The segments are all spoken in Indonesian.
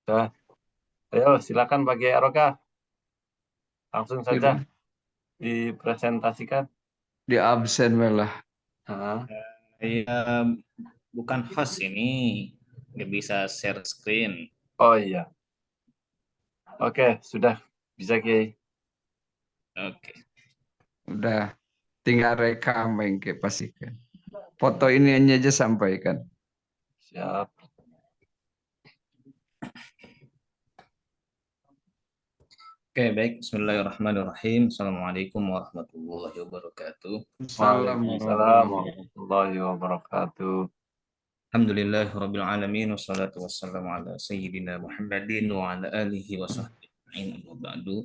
Ya, ayo silakan Pak Kiai Aroka, langsung saja Gimana? dipresentasikan. Di absen malah. Ah, Saya bukan host ini, nggak bisa share screen. oh iya, oke sudah bisa Kiai. Oke, Udah tinggal rekam bengke pastikan. Foto ini aja sampaikan. Siap. oke, baik. Bismillahirrahmanirrahim. Assalamualaikum warahmatullahi wabarakatuh. Salam Waalaikumsalam warahmatullahi. warahmatullahi wabarakatuh. Alhamdulillahirabbil alamin wassalatu wassalamu ala sayyidina Muhammadin wa ala alihi wa sahbihi ajma'in. Amma ba'du.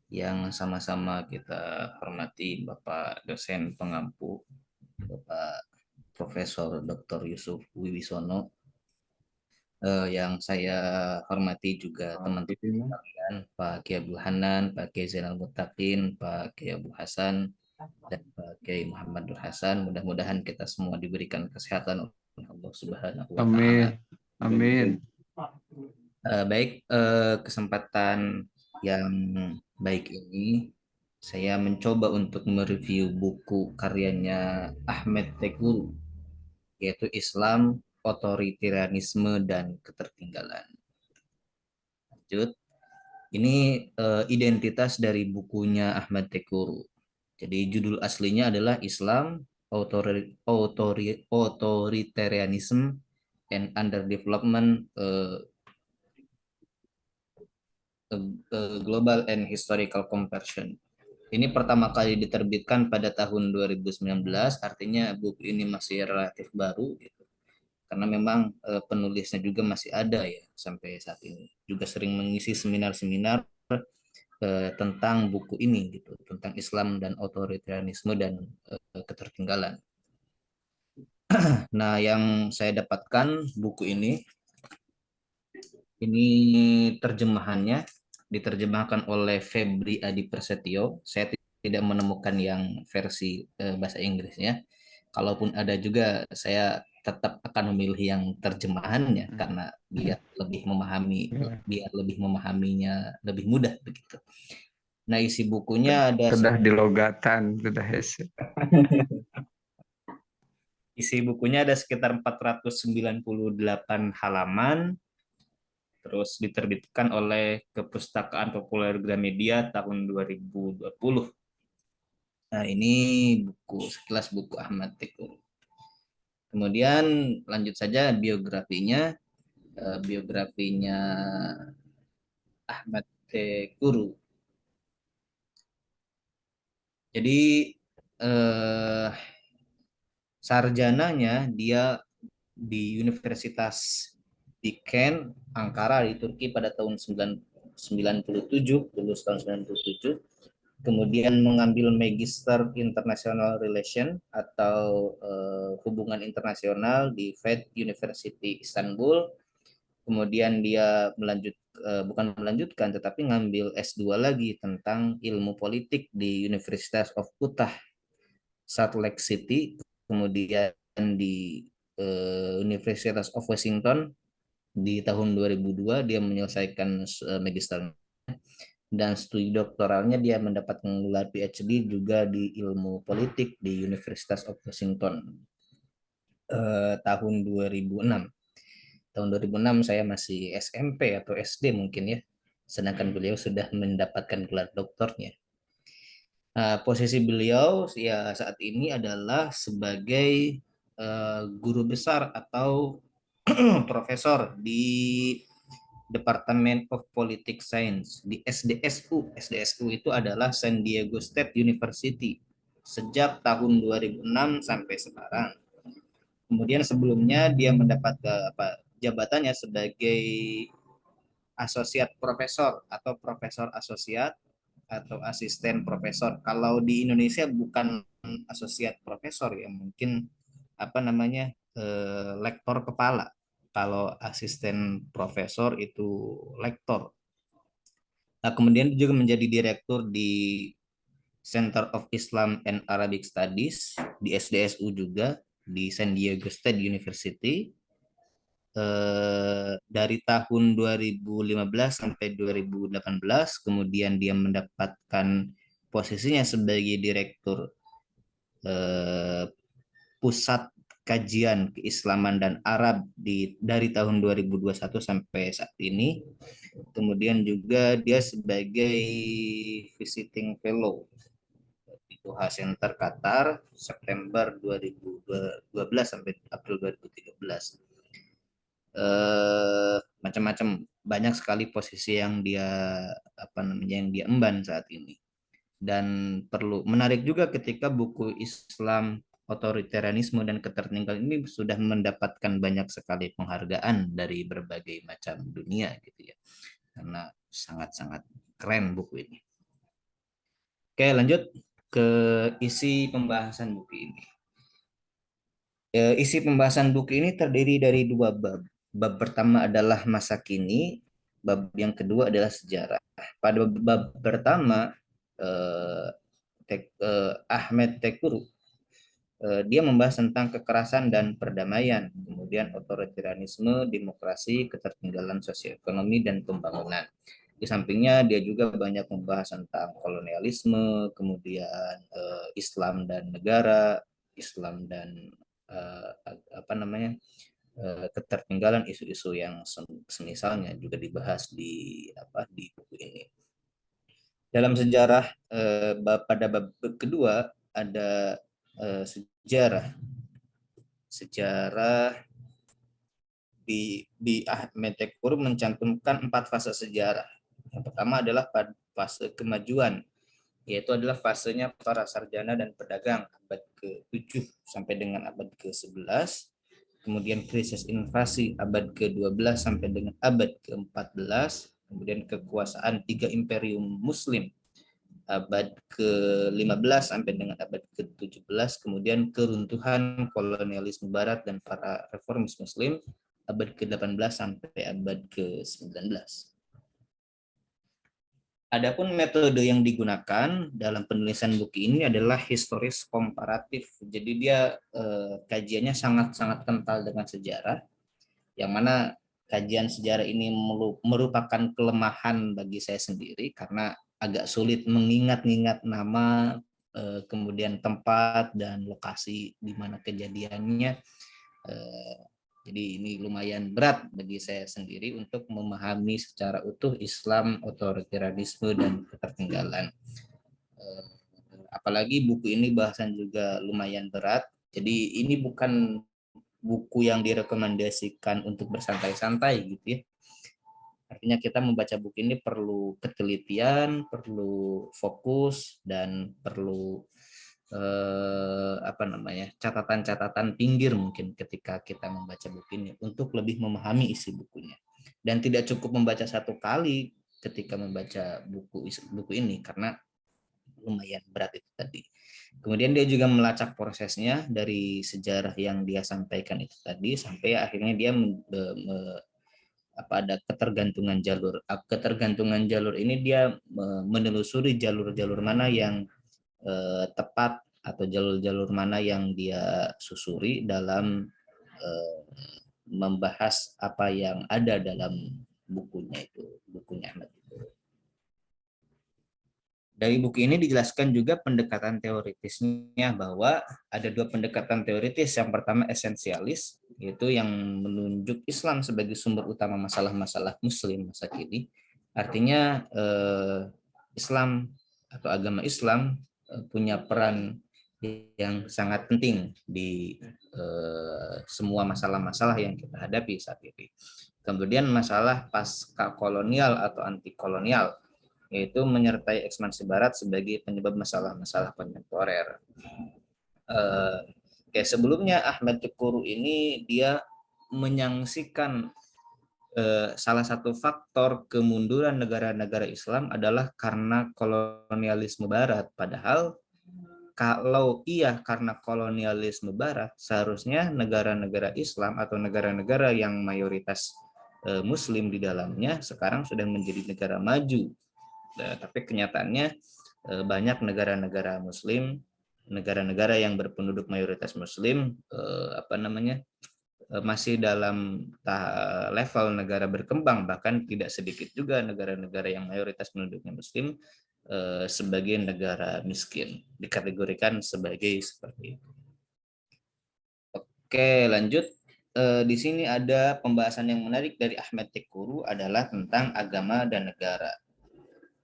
Yang sama-sama kita hormati Bapak dosen pengampu, Bapak Profesor Dr. Yusuf Wibisono, yang saya hormati juga teman-teman sekalian, Pak Kiai Abdul Hanan, Pak Kiai Zainal Muttaqin, Pak Kiai Abu Hasan, dan Pak Kiai Muhammad Nur Hasan. Mudah-mudahan kita semua diberikan kesehatan oleh Allah Subhanahu wa Ta'ala. Amin. Amin. Baik, kesempatan yang baik ini saya mencoba untuk mereview buku karyanya Ahmed Tegul, yaitu Islam, Otoritarianisme dan Ketertinggalan. Lanjut. Ini identitas dari bukunya Ahmad Tegul. Jadi judul aslinya adalah Islam, Authoritarianism and Underdevelopment, Global and Historical Comparison. Ini pertama kali diterbitkan pada tahun 2019, artinya buku ini masih relatif baru gitu. Karena memang penulisnya juga masih ada ya sampai saat ini. Juga sering mengisi seminar-seminar tentang buku ini gitu, tentang Islam dan otoritarianisme dan ketertinggalan. Nah, yang saya dapatkan buku ini terjemahannya diterjemahkan oleh Febri Adi Prasetyo. Saya tidak menemukan yang versi bahasa Inggrisnya. Kalaupun ada juga, saya tetap akan memilih yang terjemahannya karena biar lebih memahaminya lebih mudah begitu. Nah, isi bukunya ada Sudah dilogatan, sudah headset. isi bukunya ada sekitar 498 halaman. Terus diterbitkan oleh Kepustakaan Populer Gramedia tahun 2020. Nah, ini sekilas buku Ahmad Tekur. Kemudian lanjut saja biografinya. Biografinya Ahmad Tekur. Jadi eh, sarjananya dia di Universitas di Kent, Ankara di Turki pada tahun 97, lulus tahun 97. Kemudian mengambil Magister International Relation atau hubungan internasional di Fed University Istanbul. Kemudian dia bukan melanjutkan tetapi ngambil S2 lagi tentang ilmu politik di Universitas of Utah Salt Lake City, kemudian di Universitas of Washington di tahun 2002 dia menyelesaikan magister, dan studi doktoralnya dia mendapatkan gelar PhD juga di ilmu politik di Universitas of Washington tahun 2006. Tahun 2006 saya masih SMP atau SD mungkin ya, sedangkan beliau sudah mendapatkan gelar doktornya. Posisi beliau ya saat ini adalah sebagai guru besar atau profesor di Department of Politics Science di SDSU. SDSU itu adalah San Diego State University sejak tahun 2006 sampai sekarang. Kemudian sebelumnya dia mendapat jabatannya sebagai asosiat profesor atau profesor asosiat atau asisten profesor. Kalau di Indonesia bukan asosiat profesor ya, mungkin lektor kepala. Kalau asisten profesor itu lektor. Nah, kemudian juga menjadi direktur di Center of Islam and Arabic Studies di SDSU juga di San Diego State University. dari tahun 2015 sampai 2018, kemudian dia mendapatkan posisinya sebagai direktur Pusat Kajian Keislaman dan Arab dari tahun 2021 sampai saat ini. Kemudian juga dia sebagai visiting fellow di Doha Center Qatar September 2012 sampai April 2013. Macam-macam, banyak sekali posisi yang dia emban saat ini. Dan perlu menarik juga ketika buku Islam Otoritarianisme dan Ketertinggalan ini sudah mendapatkan banyak sekali penghargaan dari berbagai macam dunia gitu ya, karena sangat-sangat keren buku ini. Oke, lanjut ke isi pembahasan buku ini. Isi pembahasan buku ini terdiri dari 2 bab. Bab pertama adalah masa kini, bab yang kedua adalah sejarah. Pada bab pertama, Ahmed Tekuru, dia membahas tentang kekerasan dan perdamaian, kemudian otoritarianisme, demokrasi, ketertinggalan sosioekonomi, dan pembangunan. Di sampingnya dia juga banyak membahas tentang kolonialisme, kemudian Islam dan negara, Islam dan ketertinggalan, isu-isu yang semisalnya juga dibahas di buku ini. Dalam sejarah pada bab kedua ada sejarah di Ahmed Tekur mencantumkan 4 fase sejarah. Yang pertama adalah fase kemajuan, yaitu adalah fasenya para sarjana dan pedagang abad ke-7 sampai dengan abad ke-11. Kemudian krisis invasi abad ke-12 sampai dengan abad ke-14. Kemudian kekuasaan 3 imperium muslim abad ke-15 sampai dengan abad ke-17. Kemudian keruntuhan kolonialisme barat dan para reformis muslim abad ke-18 sampai abad ke-19. Adapun metode yang digunakan dalam penulisan buku ini adalah historis komparatif. Jadi dia kajiannya sangat-sangat kental dengan sejarah, yang mana kajian sejarah ini merupakan kelemahan bagi saya sendiri karena agak sulit mengingat-ingat nama, kemudian tempat dan lokasi di mana kejadiannya. Jadi ini lumayan berat bagi saya sendiri untuk memahami secara utuh Islam, otoritarianisme, dan ketertinggalan. Apalagi buku ini bahasan juga lumayan berat. Jadi ini bukan buku yang direkomendasikan untuk bersantai-santai gitu ya. Artinya kita membaca buku ini perlu ketelitian, perlu fokus, dan perlu catatan-catatan pinggir mungkin ketika kita membaca buku ini untuk lebih memahami isi bukunya. Dan tidak cukup membaca 1 kali ketika membaca buku ini karena lumayan berat itu tadi. Kemudian dia juga melacak prosesnya dari sejarah yang dia sampaikan itu tadi sampai akhirnya dia ada ketergantungan jalur. Ketergantungan jalur ini dia menelusuri jalur-jalur mana yang tepat atau jalur-jalur mana yang dia susuri dalam membahas apa yang ada dalam bukunya Ahmad. Dari buku ini dijelaskan juga pendekatan teoritisnya, bahwa ada 2 pendekatan teoritis. Yang pertama esensialis, yaitu yang menunjuk Islam sebagai sumber utama masalah-masalah Muslim masa kini. Artinya Islam atau agama Islam punya peran yang sangat penting di semua masalah-masalah yang kita hadapi saat ini. Kemudian masalah pasca kolonial atau anti kolonial, yaitu menyertai ekspansi barat sebagai penyebab masalah-masalah kontemporer. Sebelumnya Ahmad Tekuru ini dia menyaksikan salah satu faktor kemunduran negara-negara Islam adalah karena kolonialisme barat. Padahal kalau karena kolonialisme barat, seharusnya negara-negara Islam atau negara-negara yang mayoritas Muslim di dalamnya sekarang sudah menjadi negara maju. Tapi kenyataannya banyak negara-negara Muslim, negara-negara yang berpenduduk mayoritas Muslim, masih dalam level negara berkembang, bahkan tidak sedikit juga negara-negara yang mayoritas penduduknya Muslim sebagai negara miskin, dikategorikan sebagai seperti itu. Oke, lanjut. Di sini ada pembahasan yang menarik dari Ahmed Tekuru adalah tentang agama dan negara.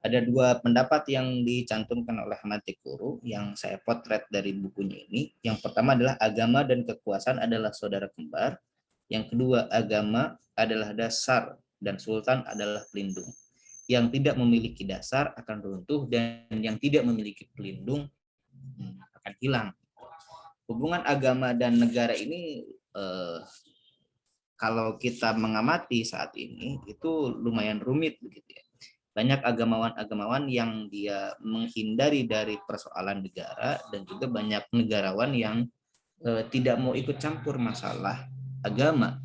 Ada dua pendapat yang dicantumkan oleh Ahmed Tekuru yang saya potret dari bukunya ini. Yang pertama adalah agama dan kekuasaan adalah saudara kembar. Yang kedua, agama adalah dasar dan sultan adalah pelindung. Yang tidak memiliki dasar akan runtuh dan yang tidak memiliki pelindung akan hilang. Hubungan agama dan negara ini kalau kita mengamati saat ini itu lumayan rumit begitu ya. Banyak agamawan-agamawan yang dia menghindari dari persoalan negara dan juga banyak negarawan yang tidak mau ikut campur masalah agama.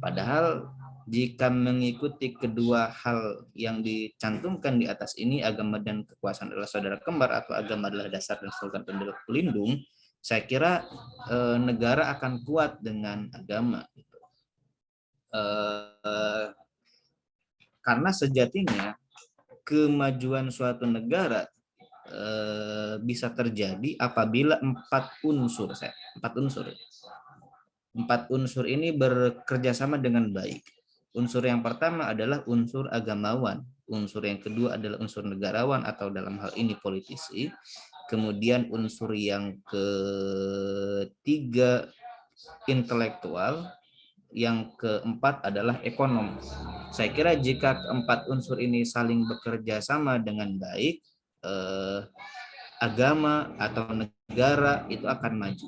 Padahal jika mengikuti kedua hal yang dicantumkan di atas ini, agama dan kekuasaan adalah saudara kembar atau agama adalah dasar dan sultan adalah pelindung, saya kira negara akan kuat dengan agama. Karena sejatinya kemajuan suatu negara bisa terjadi apabila empat unsur ini bekerja sama dengan baik. Unsur yang pertama adalah unsur agamawan, unsur yang kedua adalah unsur negarawan atau dalam hal ini politisi, kemudian unsur yang ketiga intelektual, yang keempat adalah ekonom. Saya kira jika keempat unsur ini saling bekerja sama dengan baik, agama atau negara itu akan maju.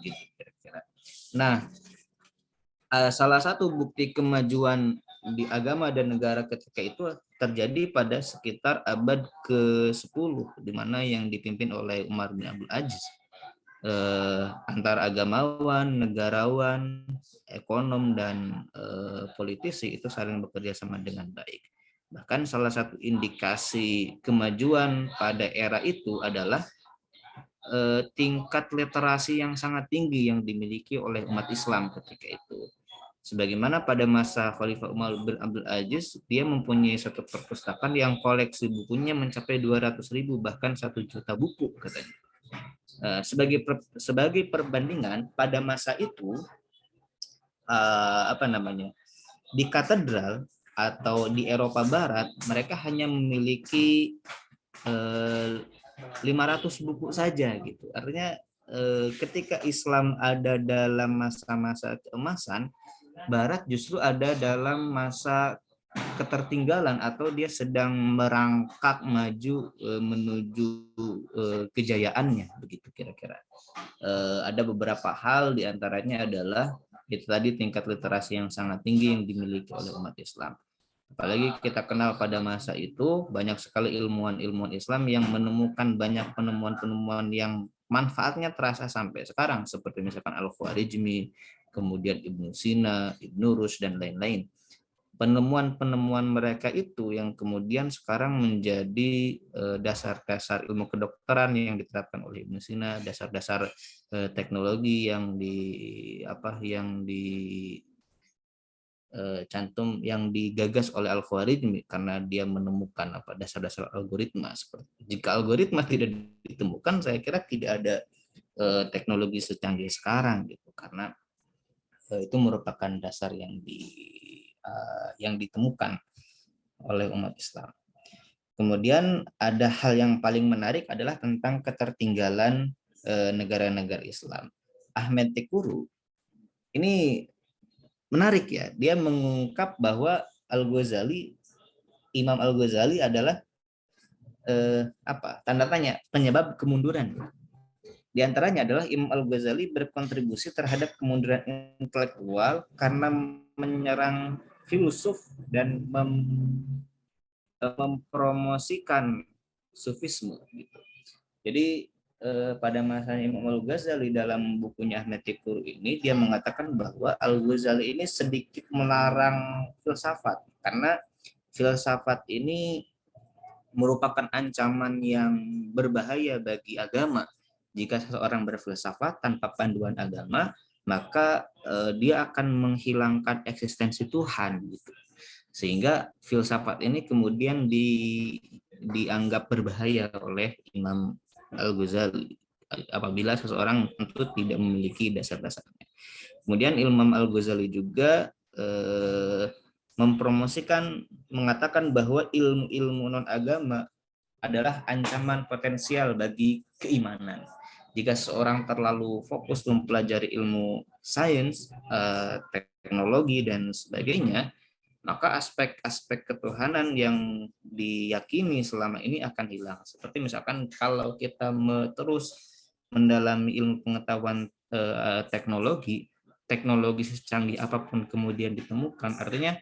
Gitu kira-kira. Nah, salah satu bukti kemajuan di agama dan negara ketika itu terjadi pada sekitar abad ke-10, di mana yang dipimpin oleh Umar bin Abdul Aziz. Antar agamawan, negarawan, ekonom, dan politisi itu saling bekerja sama dengan baik. Bahkan salah satu indikasi kemajuan pada era itu adalah tingkat literasi yang sangat tinggi yang dimiliki oleh umat Islam ketika itu. Sebagaimana pada masa Khalifah Umar bin Abdul Aziz, dia mempunyai satu perpustakaan yang koleksi bukunya mencapai 200.000 bahkan 1 juta buku katanya. Sebagai perbandingan pada masa itu di katedral atau di Eropa Barat mereka hanya memiliki 500 buku saja gitu. Artinya ketika Islam ada dalam masa-masa keemasan, Barat justru ada dalam masa ketertinggalan atau dia sedang merangkak maju menuju kejayaannya begitu kira-kira. Ada beberapa hal diantaranya adalah itu tadi tingkat literasi yang sangat tinggi yang dimiliki oleh umat Islam. Apalagi kita kenal pada masa itu banyak sekali ilmuwan-ilmuwan Islam yang menemukan banyak penemuan-penemuan yang manfaatnya terasa sampai sekarang seperti misalkan Al-Khwarizmi, kemudian Ibnu Sina, Ibnu Rushd dan lain-lain. Penemuan-penemuan mereka itu yang kemudian sekarang menjadi dasar-dasar ilmu kedokteran yang diterapkan oleh Ibnu Sina, dasar-dasar teknologi yang yang digagas oleh Al-Khwarizmi karena dia menemukan dasar-dasar algoritma. Jika algoritma tidak ditemukan, saya kira tidak ada teknologi secanggih sekarang gitu, karena itu merupakan dasar yang ditemukan oleh umat Islam. Kemudian ada hal yang paling menarik adalah tentang ketertinggalan negara-negara Islam. Ahmed Tekuru ini menarik ya, dia mengungkap bahwa Imam Al-Ghazali adalah tanda tanya penyebab kemunduran. Di antaranya adalah Imam Al-Ghazali berkontribusi terhadap kemunduran intelektual karena menyerang filsuf dan mempromosikan sufisme gitu. Jadi pada masa Imam Al-Ghazali dalam bukunya Ahmed Tekuru ini dia mengatakan bahwa Al-Ghazali ini sedikit melarang filsafat karena filsafat ini merupakan ancaman yang berbahaya bagi agama. Jika seseorang berfilsafat tanpa panduan agama, maka dia akan menghilangkan eksistensi Tuhan gitu. Sehingga filsafat ini kemudian dianggap berbahaya oleh Imam Al-Ghazali apabila seseorang tentu tidak memiliki dasar-dasarnya. Kemudian Imam Al-Ghazali juga mempromosikan, mengatakan bahwa ilmu-ilmu non-agama adalah ancaman potensial bagi keimanan. Jika seorang terlalu fokus mempelajari ilmu sains, teknologi, dan sebagainya, maka aspek-aspek ketuhanan yang diyakini selama ini akan hilang. Seperti misalkan kalau kita terus mendalami ilmu pengetahuan teknologi, teknologi secanggih apapun kemudian ditemukan, artinya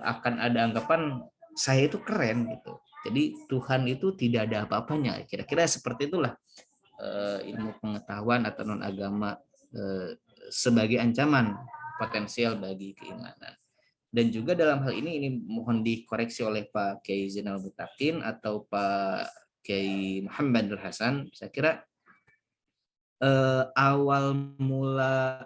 akan ada anggapan saya itu keren gitu. Jadi Tuhan itu tidak ada apa-apanya. Kira-kira seperti itulah ilmu pengetahuan atau non agama sebagai ancaman potensial bagi keimanan. Dan juga dalam hal ini mohon dikoreksi oleh Pak Kiai Zainal Mutakin atau Pak Kiai Muhammad Nur Hasan. Saya kira awal mula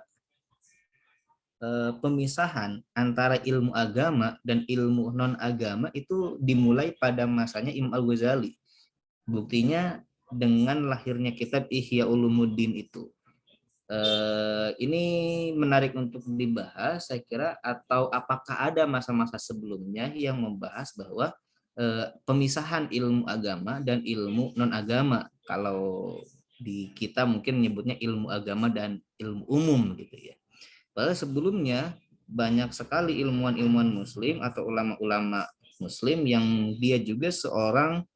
pemisahan antara ilmu agama dan ilmu non agama itu dimulai pada masanya Imam Al-Ghazali. Buktinya dengan lahirnya kitab Ihya Ulumuddin itu. Ini menarik untuk dibahas, saya kira, atau apakah ada masa-masa sebelumnya yang membahas bahwa pemisahan ilmu agama dan ilmu non agama. Kalau di kita mungkin menyebutnya ilmu agama dan ilmu umum gitu ya. Padahal sebelumnya banyak sekali ilmuwan-ilmuwan muslim atau ulama-ulama muslim yang dia juga seorang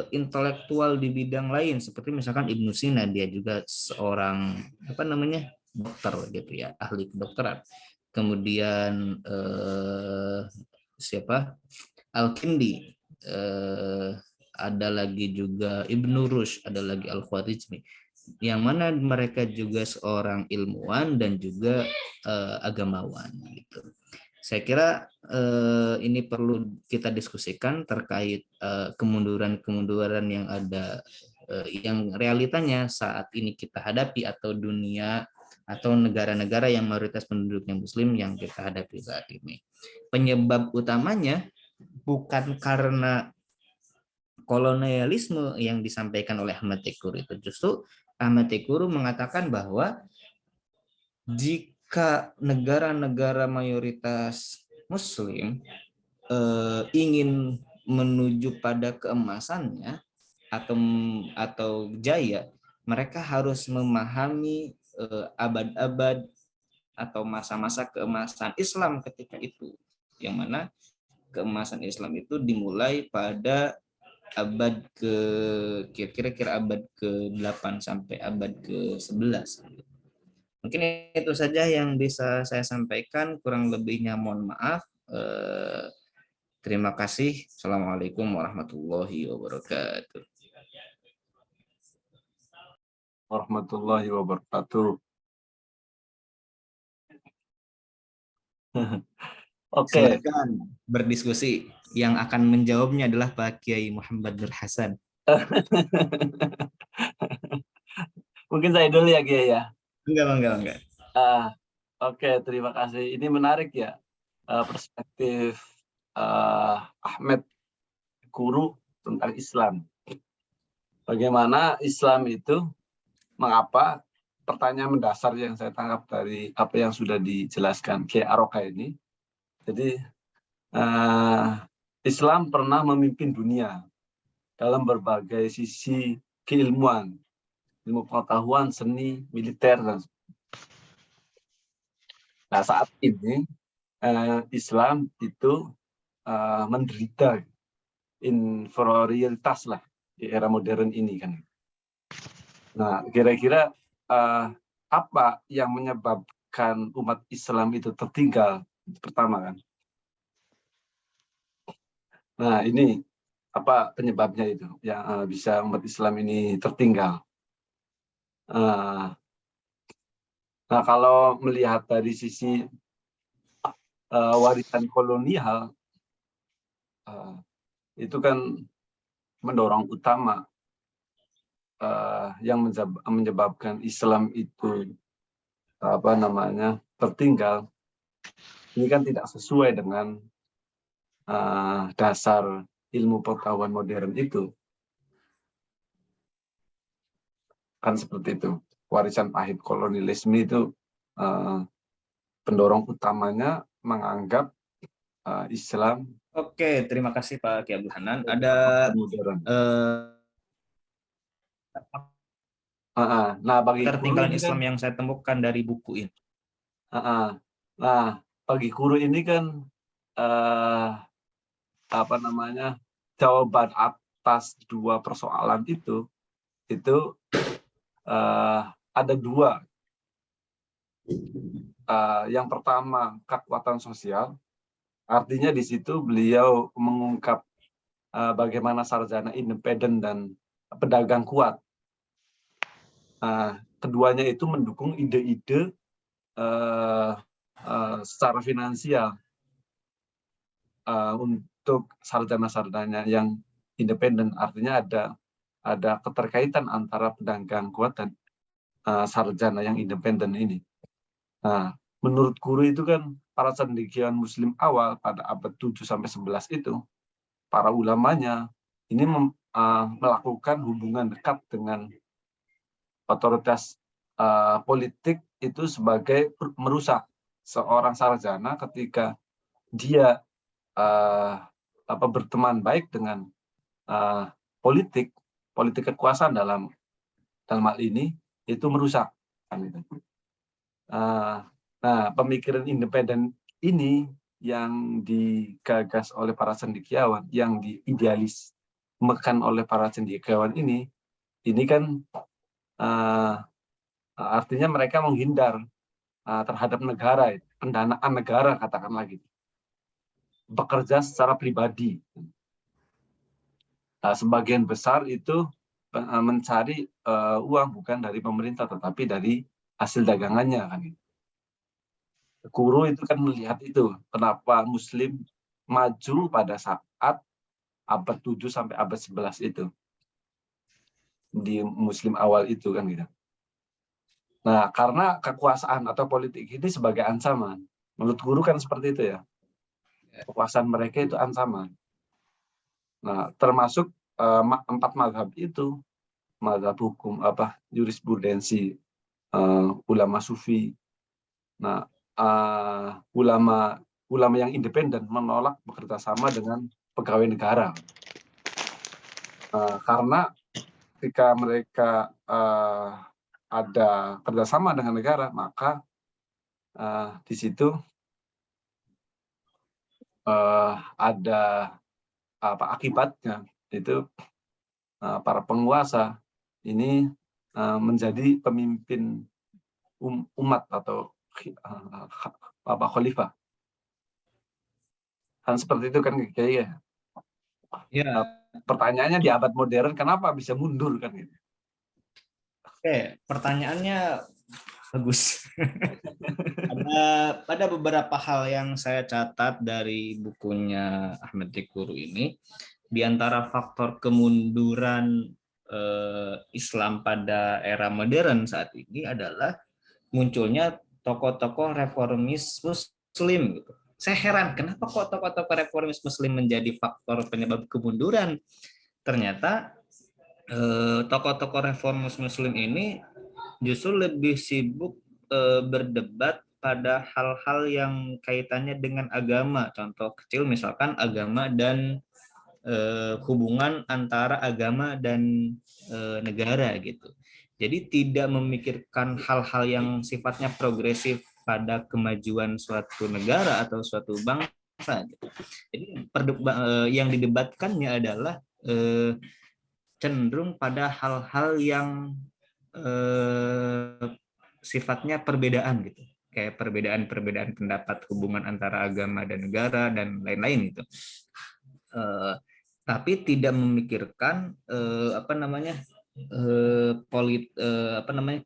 intelektual di bidang lain, seperti misalkan Ibnu Sina, dia juga seorang dokter gitu ya, ahli kedokteran. Kemudian siapa, Al-Kindi, ada lagi juga Ibnu Rushd, ada lagi Al-Khwarizmi, yang mana mereka juga seorang ilmuwan dan juga agamawan gitu. Saya kira ini perlu kita diskusikan terkait kemunduran-kemunduran yang ada, yang realitanya saat ini kita hadapi, atau dunia atau negara-negara yang mayoritas penduduknya muslim yang kita hadapi saat ini. Penyebab utamanya bukan karena kolonialisme yang disampaikan oleh Ahmad Tekur itu. Justru Ahmad Tekur mengatakan bahwa jika negara-negara mayoritas muslim ingin menuju pada keemasannya atau jaya, mereka harus memahami abad-abad atau masa-masa keemasan Islam ketika itu, yang mana keemasan Islam itu dimulai pada abad kira-kira abad ke-8 sampai abad ke-11. Mungkin itu saja yang bisa saya sampaikan, kurang lebihnya mohon maaf. Terima kasih. Assalamualaikum warahmatullahi wabarakatuh. Warahmatullahi wabarakatuh. Oke. Silakan berdiskusi. Yang akan menjawabnya adalah Pak Kiai Muhammad Nur Hasan. Mungkin saya dulu ya, Kiai ya. Enggak. Oke, terima kasih. Ini menarik ya, perspektif Ahmad Guru tentang Islam. Bagaimana Islam itu, mengapa, pertanyaan mendasar yang saya tangkap dari apa yang sudah dijelaskan Kiai Aroka ini. Jadi Islam pernah memimpin dunia dalam berbagai sisi keilmuan, ilmu pengetahuan, seni, militer, dan nah, saat ini Islam itu menderita inferioritas lah di era modern ini kan. Nah, kira-kira apa yang menyebabkan umat Islam itu tertinggal? Pertama kan. Nah, ini apa penyebabnya itu yang bisa umat Islam ini tertinggal? Nah, kalau melihat dari sisi warisan kolonial, itu kan mendorong utama yang menyebabkan Islam itu tertinggal, ini kan tidak sesuai dengan dasar ilmu pengetahuan modern itu. Kan seperti itu. Warisan pahit kolonialisme itu pendorong utamanya menganggap Islam Oke, terima kasih Pak Ki Abdul Hanan. Ada modern. eh, Nah, bagi guru ketertinggalan ini kan, Islam yang saya temukan dari buku ini. nah, bagi guru ini kan jawaban atas dua persoalan itu ada dua. Yang pertama, kekuatan sosial. Artinya di situ beliau mengungkap bagaimana sarjana independen dan pedagang kuat. Keduanya itu mendukung ide-ide secara finansial untuk sarjana-sarjana yang independen. Artinya ada keterkaitan antara pedagang kuat dan sarjana yang independen ini. Nah, menurut guru itu kan para cendekiawan Muslim awal pada abad 7 sampai 11 itu, para ulamanya ini melakukan hubungan dekat dengan otoritas politik itu sebagai merusak seorang sarjana ketika dia berteman baik dengan politik kekuasaan dalam hal ini itu merusak. Nah, pemikiran independen ini yang digagas oleh para cendekiawan, yang diidealismekan oleh para cendekiawan ini kan artinya mereka menghindar terhadap negara, pendanaan negara katakanlah gitu, bekerja secara pribadi. Sebagian besar itu mencari uang bukan dari pemerintah tetapi dari hasil dagangannya kan gitu. Guru itu kan melihat itu, kenapa Muslim maju pada saat abad 7 sampai abad 11 itu. Di Muslim awal itu kan gitu. Nah, karena kekuasaan atau politik ini sebagai ancaman. Menurut guru kan seperti itu ya. Kekuasaan mereka itu ancaman. Nah, termasuk 4 mazhab itu, mazhab hukum, jurisprudensi, ulama sufi. Nah, ulama yang independen menolak bekerja sama dengan pegawai negara. Karena ketika mereka ada kerjasama dengan negara, maka di situ ada akibatnya, itu para penguasa ini menjadi pemimpin umat atau khalifah. Kan seperti itu kan kayaknya. Ya, Pertanyaannya di abad modern kenapa bisa mundur kan gitu. oke, pertanyaannya bagus. Ada beberapa hal yang saya catat dari bukunya Ahmad Dikuru ini. Di antara faktor kemunduran Islam pada era modern saat ini adalah munculnya tokoh-tokoh reformis Muslim. Gitu. Saya heran, kenapa kok tokoh-tokoh reformis Muslim menjadi faktor penyebab kemunduran? Ternyata tokoh-tokoh reformis Muslim ini justru lebih sibuk berdebat pada hal-hal yang kaitannya dengan agama. Contoh kecil misalkan agama dan hubungan antara agama dan negara gitu. Jadi tidak memikirkan hal-hal yang sifatnya progresif pada kemajuan suatu negara atau suatu bangsa. Gitu. Jadi yang didebatkannya adalah cenderung pada hal-hal yang sifatnya perbedaan gitu, kayak perbedaan pendapat hubungan antara agama dan negara dan lain-lain gitu. Tapi tidak memikirkan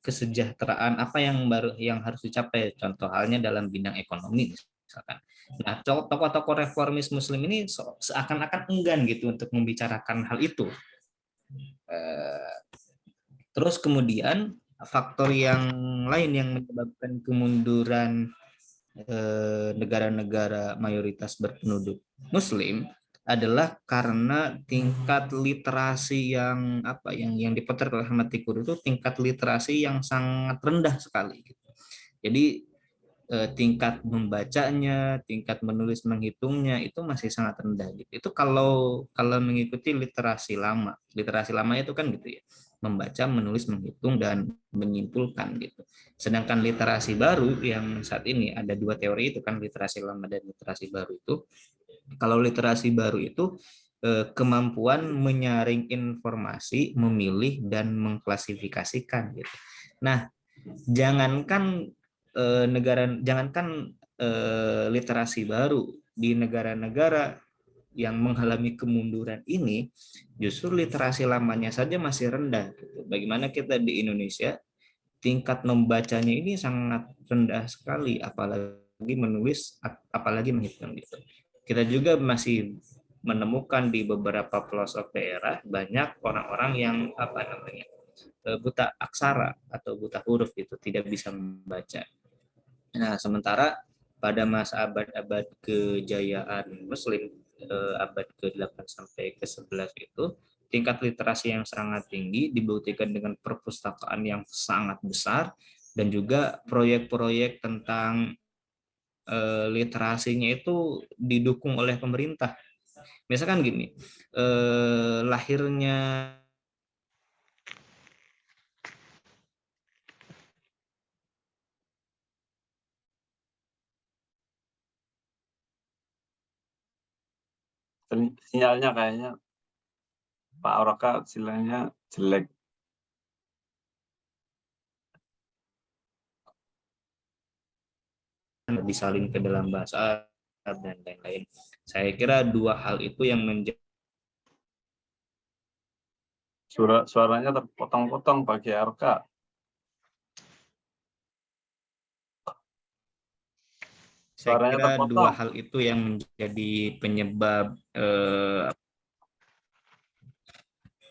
kesejahteraan apa yang harus dicapai, contoh halnya dalam bidang ekonomi misalkan. Nah, tokoh-tokoh reformis Muslim ini seakan-akan enggan gitu untuk membicarakan hal itu. Terus kemudian faktor yang lain yang menyebabkan kemunduran negara-negara mayoritas berpenduduk Muslim adalah karena tingkat literasi yang yang dipotret oleh Ahmad Tikur itu tingkat literasi yang sangat rendah sekali gitu. Jadi tingkat membacanya, tingkat menulis menghitungnya itu masih sangat rendah gitu. Itu kalau mengikuti literasi lama. Literasi lama itu kan gitu ya, membaca, menulis, menghitung dan menyimpulkan gitu. Sedangkan literasi baru yang saat ini ada dua teori itu kan, literasi lama dan literasi baru itu. Kalau literasi baru itu kemampuan menyaring informasi, memilih dan mengklasifikasikan gitu. Nah, jangankan literasi baru di negara-negara yang mengalami kemunduran ini, justru literasi lamanya saja masih rendah gitu. Bagaimana kita di Indonesia tingkat membacanya ini sangat rendah sekali, apalagi menulis, apalagi menghitung gitu. Kita juga masih menemukan di beberapa pelosok daerah banyak orang-orang yang buta aksara atau buta huruf gitu, tidak bisa membaca. Nah, sementara pada masa abad-abad kejayaan Muslim, abad ke-8 sampai ke-11 itu, tingkat literasi yang sangat tinggi dibuktikan dengan perpustakaan yang sangat besar dan juga proyek-proyek tentang literasinya itu didukung oleh pemerintah. Misalkan gini, lahirnya Sinyalnya kayaknya Pak Oroka sinyalnya jelek. disalin ke dalam bahasa Arab dan lain-lain. Saya kira dua hal itu yang menjadi Suaranya terpotong-potong Pak Oroka. saya Suaranya kira dua terpotong. hal itu yang menjadi penyebab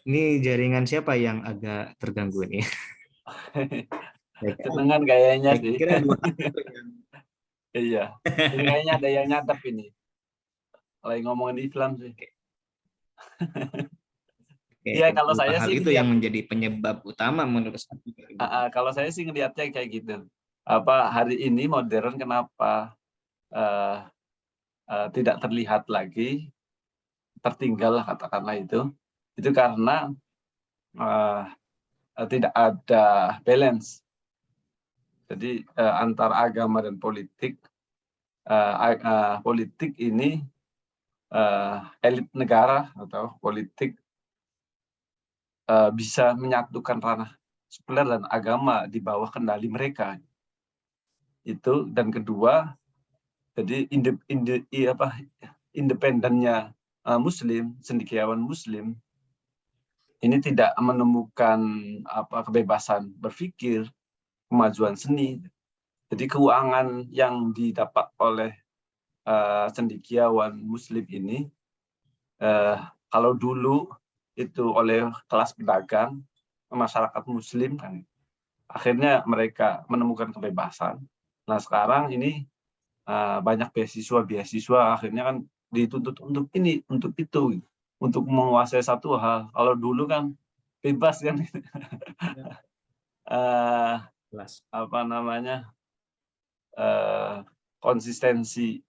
ini jaringan siapa yang agak terganggu nih? Dengan kayaknya Saya sih. kira dua hal itu yang Iya. Ini kayaknya ada yang nyadap ini. Lagi ngomongin Islam sih. Iya, kalau dua saya hal sih itu yang menjadi penyebab utama menurut saya. kalau saya sih ngelihatnya kayak gitu. Hari ini modern kenapa tidak terlihat lagi, tertinggal katakanlah itu karena tidak ada balance. Jadi antara agama dan politik, politik ini elit negara atau politik bisa menyatukan ranah sekuler dan agama di bawah kendali mereka. Itu, dan kedua, jadi independennya Muslim, cendekiawan Muslim ini tidak menemukan kebebasan berpikir, kemajuan seni. Jadi keuangan yang didapat oleh cendekiawan Muslim ini, kalau dulu itu oleh kelas pedagang, masyarakat Muslim kan, akhirnya mereka menemukan kebebasan. Nah sekarang ini banyak beasiswa akhirnya kan dituntut untuk ini, untuk itu, untuk menguasai satu hal. Kalau dulu kan bebas kan, konsistensi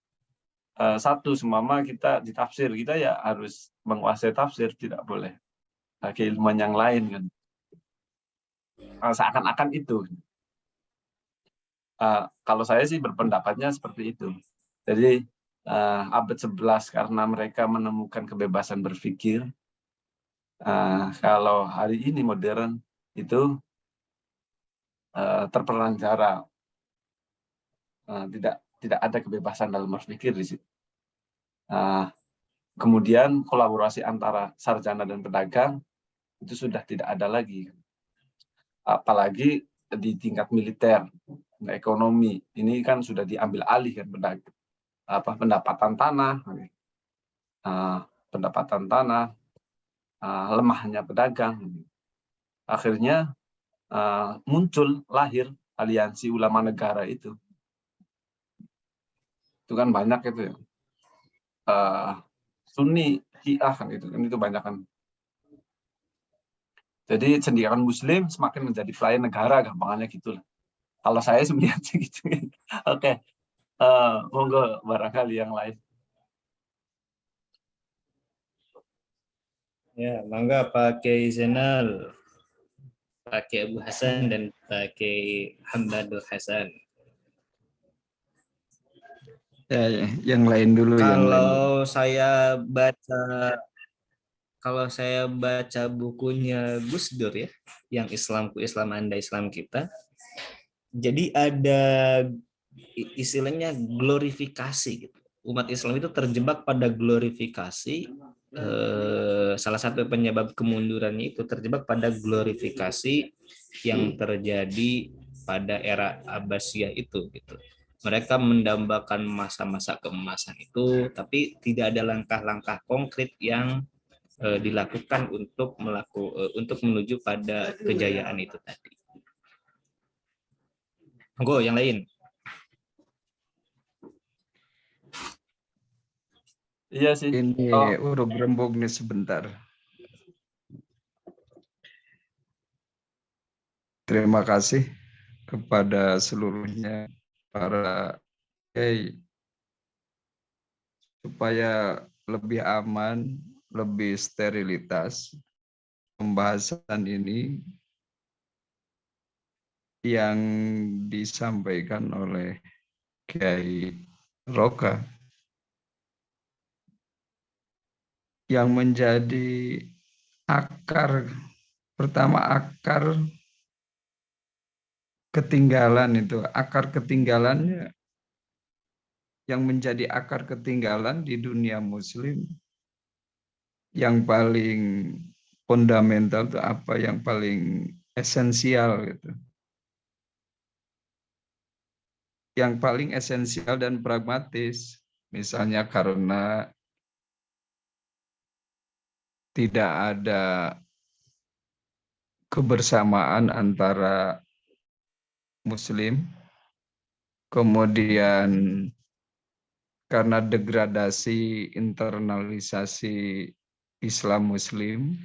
satu, semama kita ditafsir, kita ya harus menguasai tafsir, tidak boleh keilmuan yang lain kan. Seakan-akan itu. Kalau saya sih berpendapatnya seperti itu. Jadi abad 11 karena mereka menemukan kebebasan berpikir. Kalau hari ini modern itu terperanjara, tidak ada kebebasan dalam berpikir di situ. Kemudian kolaborasi antara sarjana dan pedagang itu sudah tidak ada lagi. Apalagi di tingkat militer, ekonomi, ini kan sudah diambil alih kan pendapatan tanah, lemahnya pedagang. Akhirnya muncul lahir aliansi ulama negara itu kan banyak itu ya. Sunni, Syiah kan itu banyak kan. Jadi cendekiawan Muslim semakin menjadi pelayan negara, gampangannya gitu lah. Kalau saya sih melihatnya gitu. Oke, monggo barangkali yang lain. Ya, mangga pakai Zainal, pakai Abu Hasan dan pakai Hamdul Hasan. Ya, yang lain dulu, yang lain dulu. Kalau saya baca bukunya Gus Dur ya, yang Islamku Islam Anda Islam kita. Jadi ada istilahnya glorifikasi gitu. Umat Islam itu terjebak pada glorifikasi. Salah satu penyebab kemundurannya itu terjebak pada glorifikasi yang terjadi pada era Abbasiyah itu gitu. Mereka mendambakan masa-masa keemasan itu, tapi tidak ada langkah-langkah konkret yang dilakukan untuk menuju pada kejayaan itu tadi. Monggo yang lain. Iya sih. Ini uruk rembuk nih sebentar. Terima kasih kepada seluruhnya para kiai supaya lebih aman, lebih sterilitas pembahasan ini yang disampaikan oleh Kiai Roka yang menjadi akar ketinggalan itu, akar ketinggalannya yang menjadi akar ketinggalan di dunia muslim yang paling fundamental itu apa, yang paling esensial gitu. Yang paling esensial dan pragmatis, misalnya karena tidak ada kebersamaan antara muslim, kemudian karena degradasi internalisasi Islam Muslim,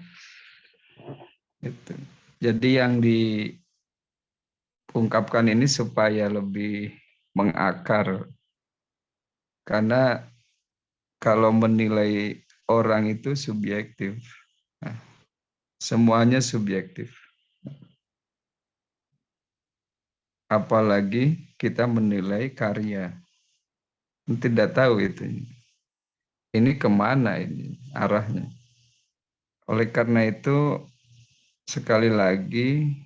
gitu. Jadi yang diungkapkan ini supaya lebih mengakar, karena kalau menilai orang itu subjektif, nah, semuanya subjektif. Apalagi kita menilai karya, tidak tahu itu. Ini kemana ini arahnya? Oleh karena itu, sekali lagi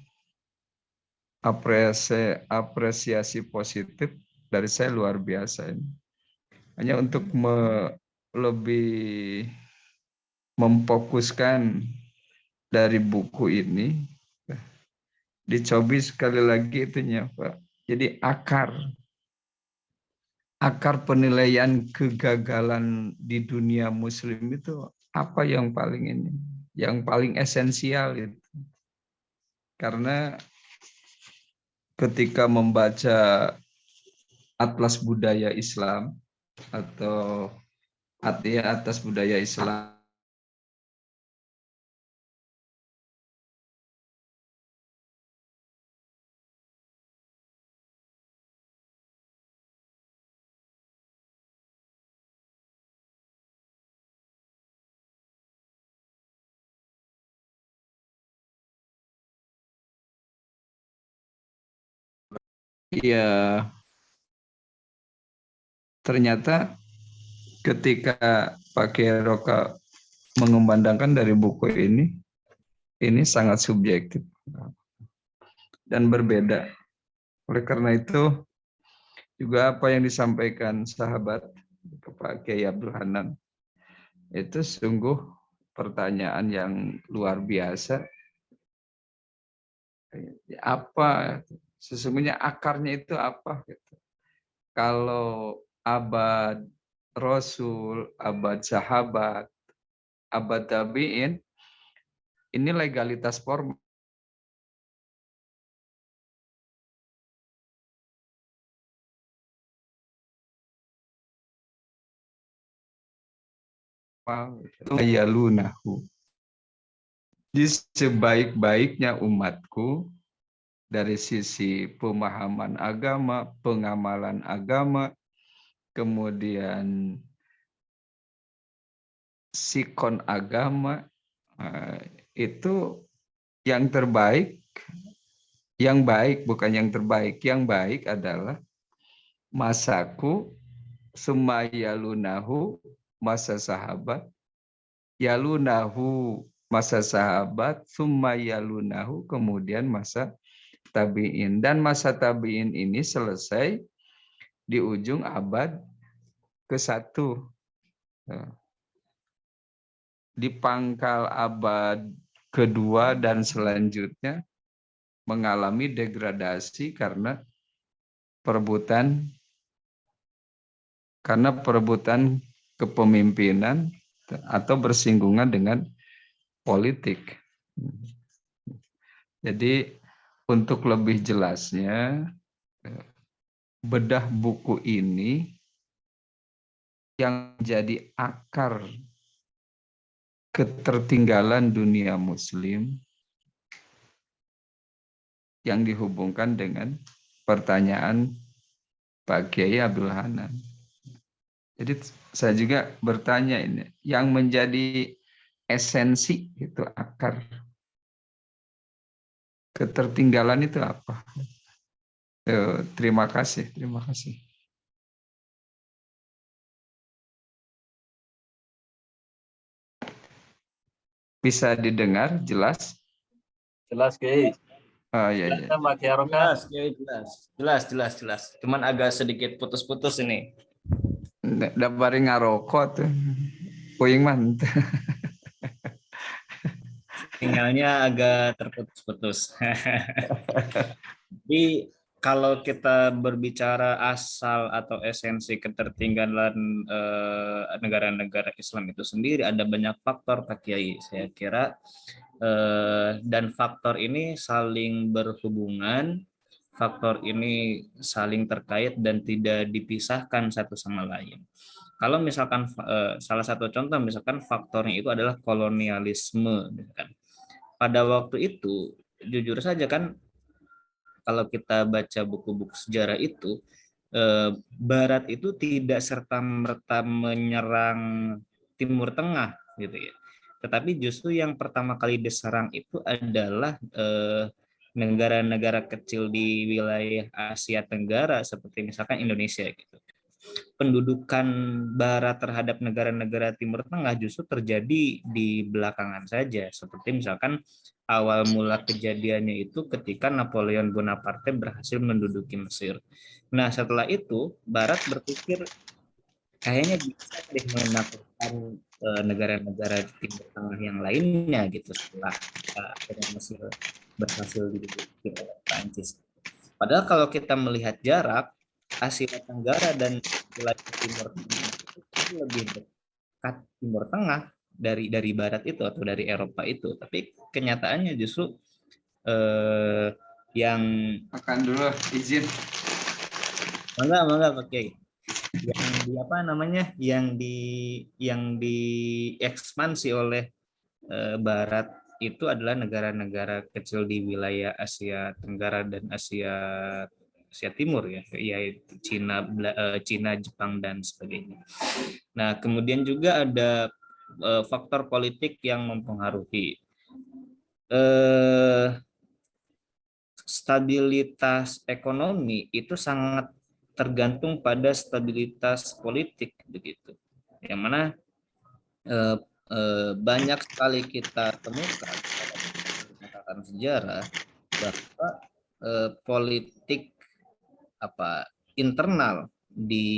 apresiasi positif dari saya luar biasa ini. Hanya untuk lebih memfokuskan dari buku ini, dicobi sekali lagi itunya Pak. Jadi akar penilaian kegagalan di dunia muslim itu apa yang paling esensial itu. Karena ketika membaca Atlas Budaya Islam atau Atlas Budaya Islam, ya ternyata ketika Pak Kiai Roka mengumandangkan dari buku ini sangat subjektif dan berbeda. Oleh karena itu, juga apa yang disampaikan sahabat Pak Kiai Abdul Hanan, itu sungguh pertanyaan yang luar biasa. Apa sesungguhnya akarnya itu apa? Kalau abad Rasul, abad sahabat, abad tabi'in, ini legalitas formal. yalunahu. Di sebaik-baiknya umatku dari sisi pemahaman agama, pengamalan agama, kemudian sikon agama, itu yang terbaik, yang baik bukan yang terbaik, yang baik adalah masaku, summa yalunahu, masa sahabat, yalunahu masa sahabat, summa yalunahu kemudian masa tabi'in. Dan masa tabi'in ini selesai di ujung abad ke-1. Di pangkal abad kedua dan selanjutnya mengalami degradasi karena perebutan kepemimpinan atau bersinggungan dengan politik. Jadi untuk lebih jelasnya, bedah buku ini yang jadi akar ketertinggalan dunia muslim yang dihubungkan dengan pertanyaan Pak Kiai Abdul Hanan. Jadi saya juga bertanya ini, yang menjadi esensi itu akar ketertinggalan itu apa? Terima kasih, terima kasih. Bisa didengar jelas? Jelas, Kiai. Oh iya, iya. Jelas, Pak Kiai Haroka. Jelas, Kiai, jelas. Cuman agak sedikit putus-putus ini. Nggak bari ngarokok tuh. Puing man. Sinyalnya agak terputus-putus. Jadi kalau kita berbicara asal atau esensi ketertinggalan negara-negara Islam itu sendiri, ada banyak faktor, Pak Kiai. Saya kira dan faktor ini saling berhubungan, faktor ini saling terkait dan tidak dipisahkan satu sama lain. Kalau misalkan salah satu contoh misalkan faktornya itu adalah kolonialisme, kan. Pada waktu itu jujur saja kan, kalau kita baca buku-buku sejarah itu, Barat itu tidak serta-merta menyerang Timur Tengah gitu ya. Tetapi justru yang pertama kali diserang itu adalah negara-negara kecil di wilayah Asia Tenggara seperti misalkan Indonesia gitu. Pendudukan Barat terhadap negara-negara Timur Tengah justru terjadi di belakangan saja. Seperti misalkan awal mula kejadiannya itu ketika Napoleon Bonaparte berhasil menduduki Mesir. Nah, setelah itu Barat berpikir kayaknya bisa deh menaklukkan negara-negara Timur Tengah yang lainnya gitu setelah Mesir berhasil diduduki oleh Prancis. Padahal kalau kita melihat jarak, Asia Tenggara dan wilayah Timur Tengah itu lebih dekat Timur Tengah dari Barat itu atau dari Eropa itu. Tapi kenyataannya justru yang Makan dulu, izin. mangga Pak Kiai. Yang di apa namanya? Yang diekspansi oleh Barat itu adalah negara-negara kecil di wilayah Asia Tenggara dan Asia Timur ya, yaitu Cina, Jepang dan sebagainya. Nah, kemudian juga ada faktor politik yang mempengaruhi stabilitas ekonomi itu sangat tergantung pada stabilitas politik begitu. Yang mana banyak sekali kita temukan catatan sejarah bahwa politik internal di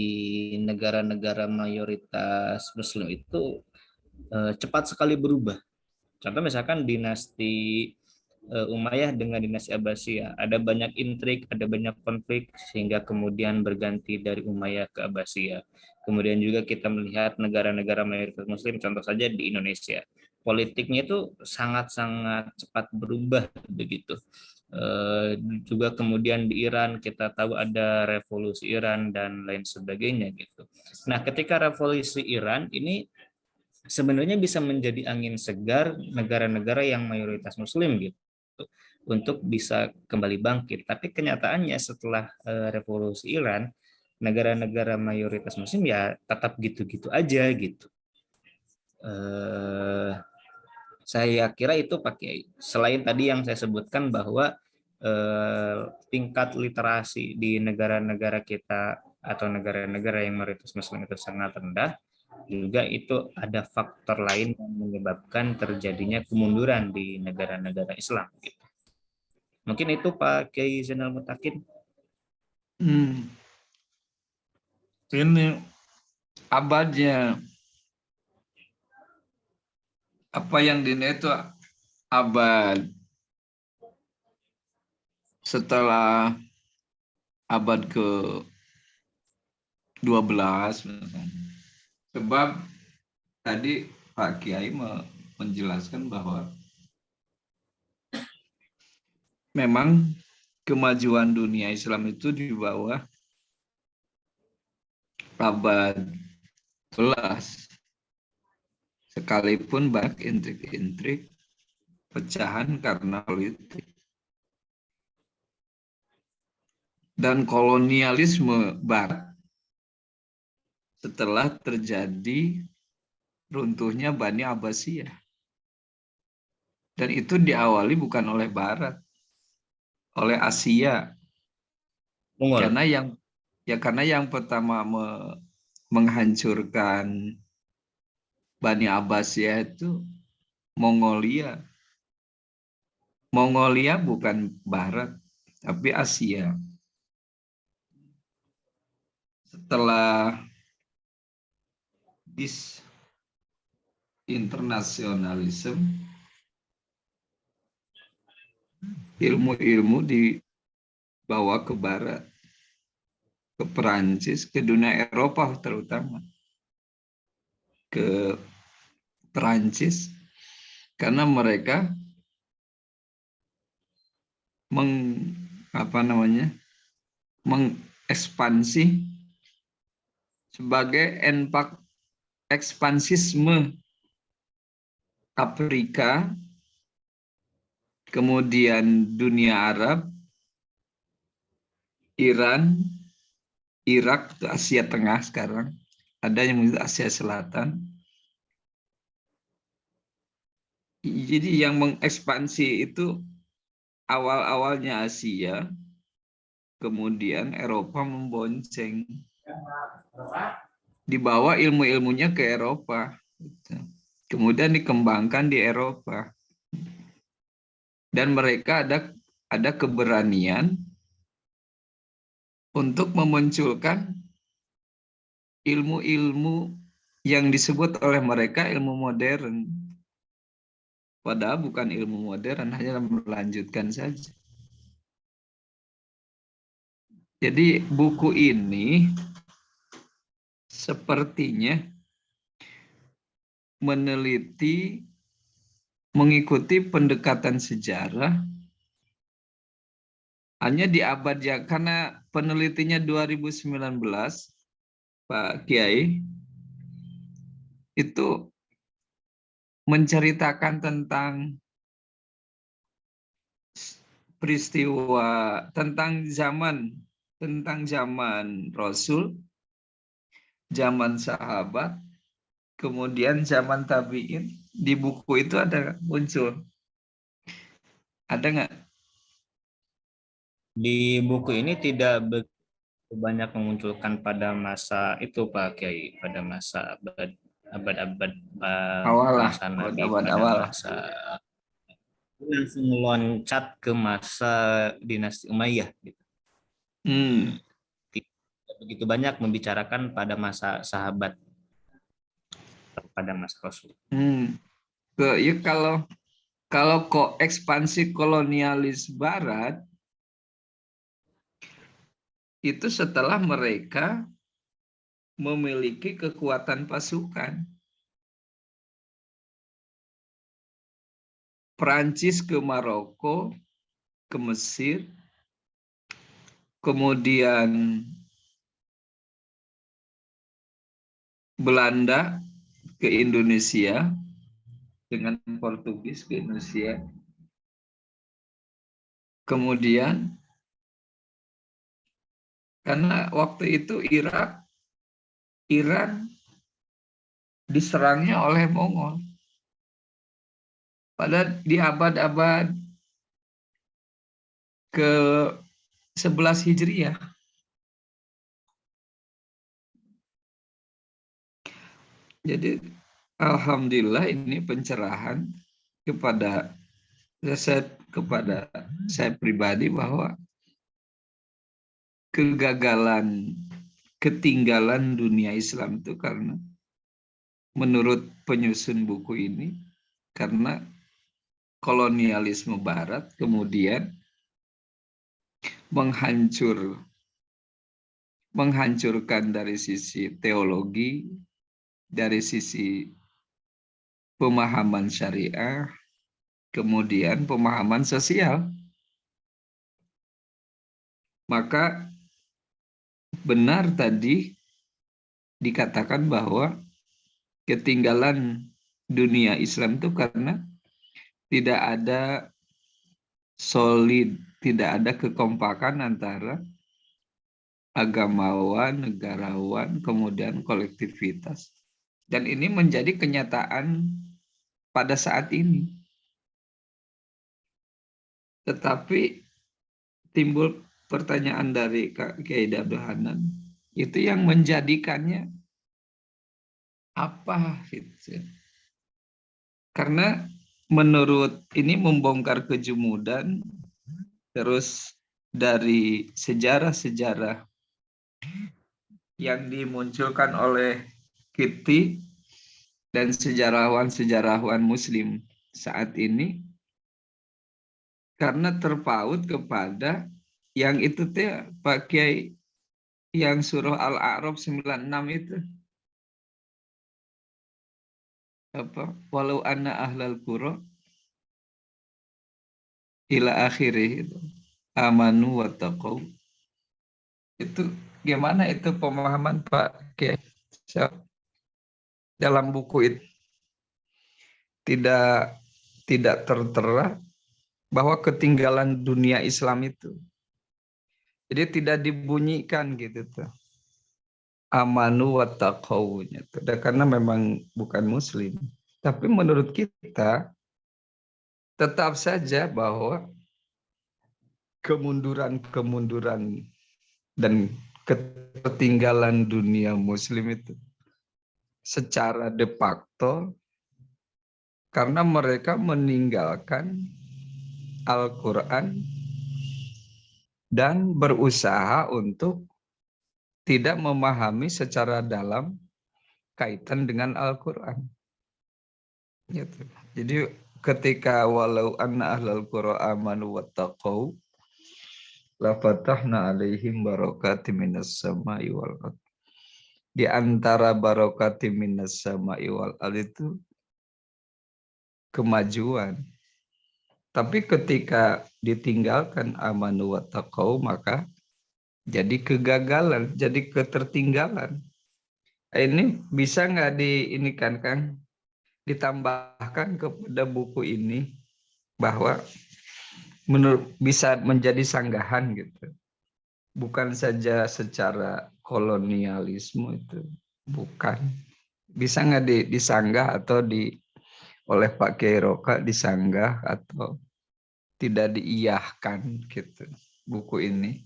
negara-negara mayoritas Muslim itu cepat sekali berubah. Contoh misalkan dinasti Umayyah dengan dinasti Abbasiyah, ada banyak intrik, ada banyak konflik sehingga kemudian berganti dari Umayyah ke Abbasiyah. Kemudian juga kita melihat negara-negara mayoritas Muslim, contoh saja di Indonesia, politiknya itu sangat-sangat cepat berubah begitu. Juga kemudian di Iran kita tahu ada revolusi Iran dan lain sebagainya gitu. Nah, ketika revolusi Iran ini sebenarnya bisa menjadi angin segar negara-negara yang mayoritas Muslim gitu untuk bisa kembali bangkit. Tapi kenyataannya setelah revolusi Iran, negara-negara mayoritas Muslim ya tetap gitu-gitu aja gitu. Eh, saya kira itu pakai selain tadi yang saya sebutkan bahwa tingkat literasi di negara-negara kita atau negara-negara yang mayoritas Muslim itu sangat rendah, juga itu ada faktor lain yang menyebabkan terjadinya kemunduran di negara-negara Islam. Gitu. Mungkin itu Pak Kiai Zainal Mutakin. Ini abadnya apa yang dini itu abad setelah abad ke 12 misalnya. Sebab tadi Pak Kiai menjelaskan bahwa memang kemajuan dunia Islam itu di bawah abad 11. Sekalipun banyak intrik-intrik pecahan karena politik. Dan kolonialisme Barat setelah terjadi runtuhnya Bani Abbasiyah. Dan itu diawali bukan oleh Barat, oleh Asia. Mongol. Karena yang pertama menghancurkan Bani Abbasiyah itu Mongolia. Mongolia bukan Barat, tapi Asia. Setelah internasionalisme, ilmu-ilmu dibawa ke Barat, ke Perancis, ke dunia Eropa terutama. Ke Perancis, karena mereka mengekspansi sebagai empat ekspansisme Afrika, kemudian dunia Arab, Iran, Irak, itu Asia Tengah sekarang, ada yang menyebut Asia Selatan. Jadi yang mengekspansi itu awal-awalnya Asia, kemudian Eropa membonceng. Dibawa ilmu-ilmunya ke Eropa. Kemudian dikembangkan di Eropa. Dan mereka ada keberanian untuk memunculkan ilmu-ilmu yang disebut oleh mereka ilmu modern. Padahal bukan ilmu modern, hanya melanjutkan saja. Jadi buku ini sepertinya meneliti, mengikuti pendekatan sejarah hanya di abad yang, karena penelitinya 2019, Pak Kiai, itu menceritakan tentang peristiwa, tentang zaman Rasul, zaman sahabat, kemudian zaman tabi'in. Di buku itu ada muncul. Ada nggak? Di buku ini tidak banyak memunculkan pada masa itu Pak Kiai, pada masa abad-abad Awal lah, masa Nabi, abad pada awal. masa langsung loncat ke masa dinasti Umayyah. Gitu. Tidak begitu banyak membicarakan pada masa sahabat, pada masa Rasul. Ya kalau kok ekspansi kolonialis Barat itu setelah mereka memiliki kekuatan pasukan. Perancis ke Maroko, ke Mesir, kemudian Belanda ke Indonesia dengan Portugis ke Indonesia. Kemudian karena waktu itu Iran diserangnya oleh Mongol. Pada di abad-abad ke-11 Hijriah. Jadi alhamdulillah ini pencerahan kepada saya pribadi bahwa ketinggalan dunia Islam itu karena menurut penyusun buku ini karena kolonialisme Barat kemudian menghancurkan dari sisi teologi, dari sisi pemahaman syariah, kemudian pemahaman sosial. Maka benar tadi dikatakan bahwa ketinggalan dunia Islam itu karena tidak ada solid, tidak ada kekompakan antara agamawan, negarawan, kemudian kolektivitas. Dan ini menjadi kenyataan pada saat ini. Tetapi timbul pertanyaan dari Kak Kiai Abdul Hanan, itu yang menjadikannya apa? Gitu. Karena menurut ini membongkar kejumudan, terus dari sejarah-sejarah yang dimunculkan oleh Kitty dan sejarawan-sejarawan Muslim saat ini, karena terpaut kepada yang itu teh Pak Kiai yang surah Al-A'raf 96 itu apa walau anna ahlal qura ila akhirih itu amanu wa taqau. Itu gimana itu pemahaman Pak Kiai dalam buku itu tidak tertera bahwa ketinggalan dunia Islam itu. Jadi tidak dibunyikan gitu tuh. Amanu wa taqau gitu. Karena memang bukan muslim. Tapi menurut kita tetap saja bahwa kemunduran dan ketertinggalan dunia muslim itu secara de facto karena mereka meninggalkan Al-Quran dan berusaha untuk tidak memahami secara dalam kaitan dengan Al-Quran. Gitu. Jadi ketika walau anna ahlal qura amanu wattaqau la fatahna alaihim barakatim minas sama'i wal ardh. Di antara barakatim minas sama'i wal ardh itu kemajuan. Tapi ketika ditinggalkan amanu wattaqau maka jadi kegagalan, jadi ketertinggalan. Ini bisa nggak diinikan Kang? Ditambahkan kepada buku ini bahwa bisa menjadi sanggahan gitu. Bukan saja secara kolonialisme itu, bukan. Bisa nggak disanggah atau oleh Pak Kiai Roka disanggah atau tidak diiyahkan gitu buku ini?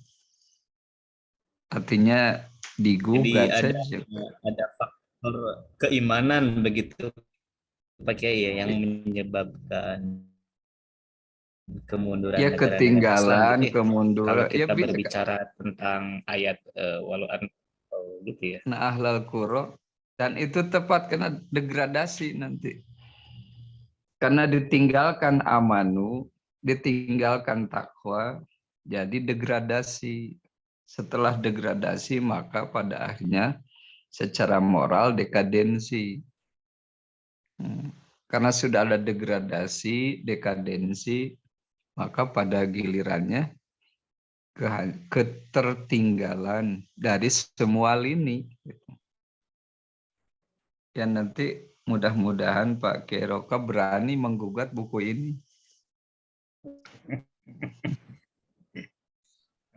Artinya digugat saja. Ada faktor keimanan begitu Pak Kiai ya, yang menyebabkan kemunduran Ya negara-negara Islam ketinggalan, gitu ya. kemunduran. Kalau Ya kita bisa. berbicara tentang ayat walau gitu ya. Nah ahlal qura dan itu tepat karena degradasi nanti. Karena ditinggalkan amanu, ditinggalkan takwa, jadi degradasi. Setelah degradasi maka pada akhirnya secara moral dekadensi. Karena sudah ada degradasi, dekadensi, maka pada gilirannya ketertinggalan dari semua lini. Ya nanti mudah-mudahan Pak Kiai Roka berani menggugat buku ini.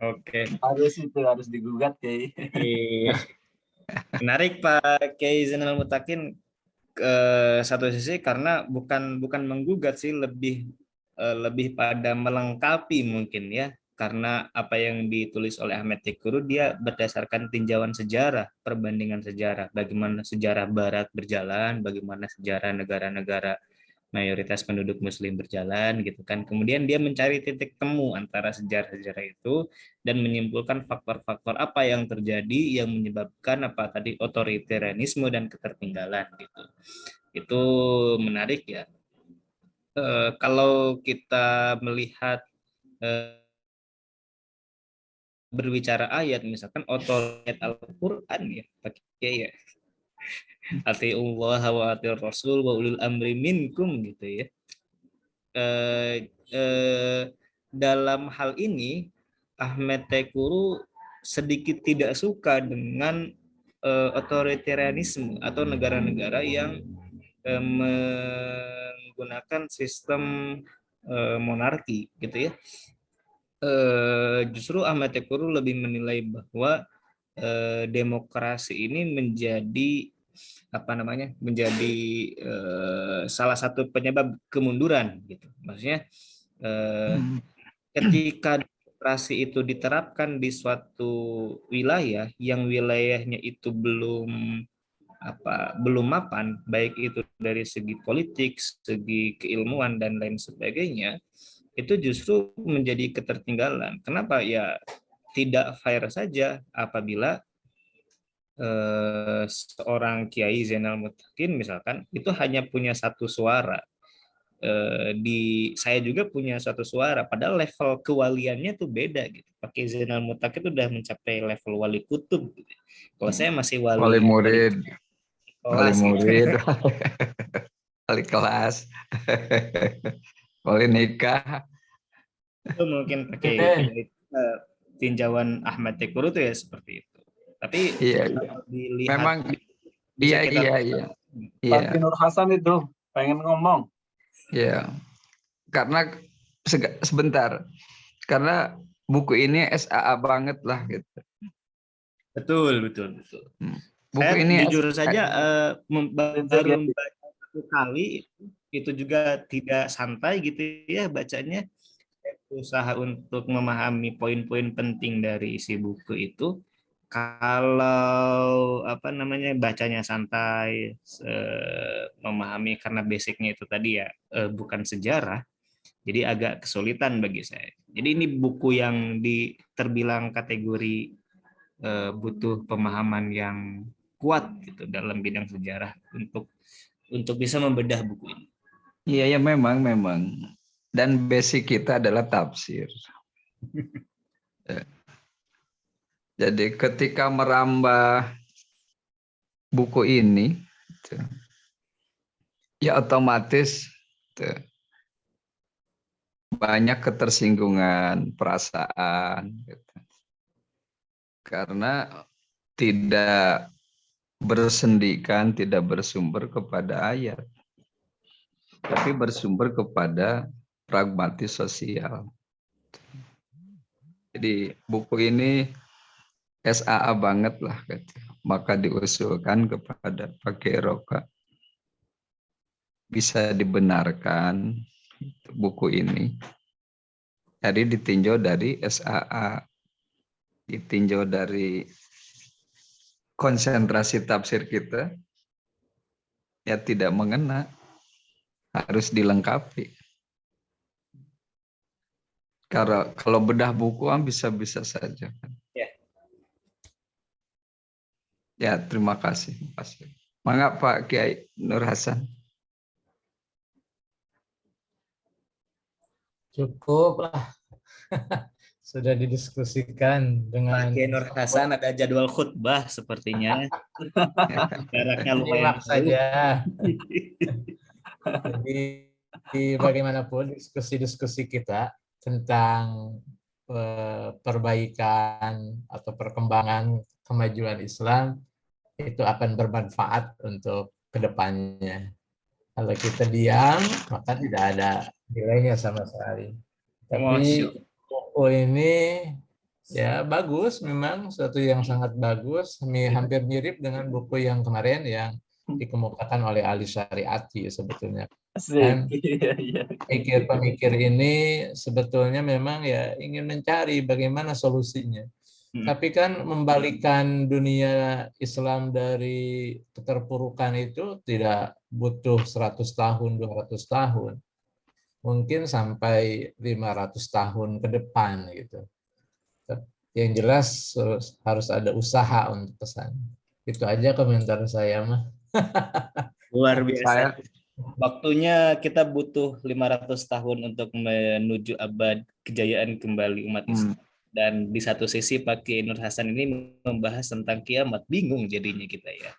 Oke. Harus digugat kayak. Iya. Menarik Pak Kiai Zainal Mutakin, ke satu sisi karena bukan menggugat sih, lebih pada melengkapi mungkin ya, karena apa yang ditulis oleh Ahmed Tikuru dia berdasarkan tinjauan sejarah, perbandingan sejarah, bagaimana sejarah Barat berjalan, bagaimana sejarah negara-negara mayoritas penduduk Muslim berjalan gitu kan. Kemudian dia mencari titik temu antara sejarah-sejarah itu dan menyimpulkan faktor-faktor apa yang terjadi yang menyebabkan apa tadi otoritarianisme dan ketertinggalan gitu. Itu menarik ya. Kalau kita melihat berbicara ayat, misalkan otoritas Al-Quran ya, pakai ya. Atiullah wa atiur Rasul wa ulil amri minkum gitu ya. Eh, eh, dalam hal ini Ahmed Tekuru sedikit tidak suka dengan otoritarianisme atau negara-negara yang menggunakan sistem monarki gitu ya. Justru Ahmad Tekuru lebih menilai bahwa demokrasi ini menjadi apa namanya, menjadi salah satu penyebab kemunduran gitu. Maksudnya ketika demokrasi itu diterapkan di suatu wilayah yang wilayahnya itu belum mapan, baik itu dari segi politik, segi keilmuan dan lain sebagainya, itu justru menjadi ketertinggalan. Kenapa? Ya tidak fair saja apabila seorang Kiai Zainal Mutakin misalkan itu hanya punya satu suara. Saya juga punya satu suara, padahal level kewaliannya tuh beda gitu. Pak Kiai Zainal Mutakin itu udah mencapai level wali kutub gitu. Kalau saya masih Wali murid, wali kelas gitu. murid, wali kelas, wali nikah. Itu mungkin pakai tinjauan Ahmad Tekuru itu ya seperti itu. Tapi Iya, dilihat memang bisa iya kita iya iya. Pak Iya, Nur Hasan itu pengen ngomong. iya. Karena sebentar. Karena buku ini SAA banget lah gitu. betul. Buku Saya ini jujur saja baru Jadi, baca satu kali, itu juga tidak santai gitu ya bacanya. Saya usaha untuk memahami poin-poin penting dari isi buku itu. Kalau apa namanya bacanya santai, memahami karena basicnya itu tadi ya bukan sejarah, jadi agak kesulitan bagi saya. Jadi ini buku yang terbilang kategori butuh pemahaman yang kuat gitu dalam bidang sejarah untuk bisa membedah buku ini. Iya ya memang. Dan basic kita adalah tafsir. Jadi ketika merambah buku ini, ya otomatis banyak ketersinggungan perasaan. Karena tidak bersendikan, tidak bersumber kepada ayat, tapi bersumber kepada pragmatis sosial. Jadi buku ini SAA banget lah, maka diusulkan kepada Pak Kiai Roka bisa dibenarkan buku ini. Jadi ditinjau dari SAA, ditinjau dari konsentrasi tafsir kita, ya tidak mengena, harus dilengkapi. Kalau bedah buku bisa-bisa saja. Ya, terima kasih. Mangga Pak Kiai Nur Hasan. Cukup lah. Sudah didiskusikan dengan Pak Kiai Nur Hasan ada jadwal khutbah sepertinya. Jaraknya lumayan nyimak saja. Jadi bagaimanapun diskusi-diskusi kita tentang perbaikan atau perkembangan kemajuan Islam itu akan bermanfaat untuk ke depannya. Kalau kita diam, maka tidak ada nilainya sama sekali. Tapi Masya. buku ini ya bagus, memang suatu yang sangat bagus, hampir mirip dengan buku yang kemarin yang dikemukakan oleh Ali Syariati sebetulnya. Asik. Dan Iya, iya. pemikir ini sebetulnya memang ya ingin mencari bagaimana solusinya. Tapi kan membalikan dunia Islam dari keterpurukan itu tidak butuh 100 tahun, 200 tahun. Mungkin sampai 500 tahun ke depan gitu. Yang jelas harus ada usaha untuk ke sana. Itu aja komentar saya mah. Luar biasa. Saya Waktunya kita butuh 500 tahun untuk menuju abad kejayaan kembali umat Islam. Dan di satu sisi Pak Kiai Nur Hasan ini membahas tentang kiamat, bingung jadinya kita ya.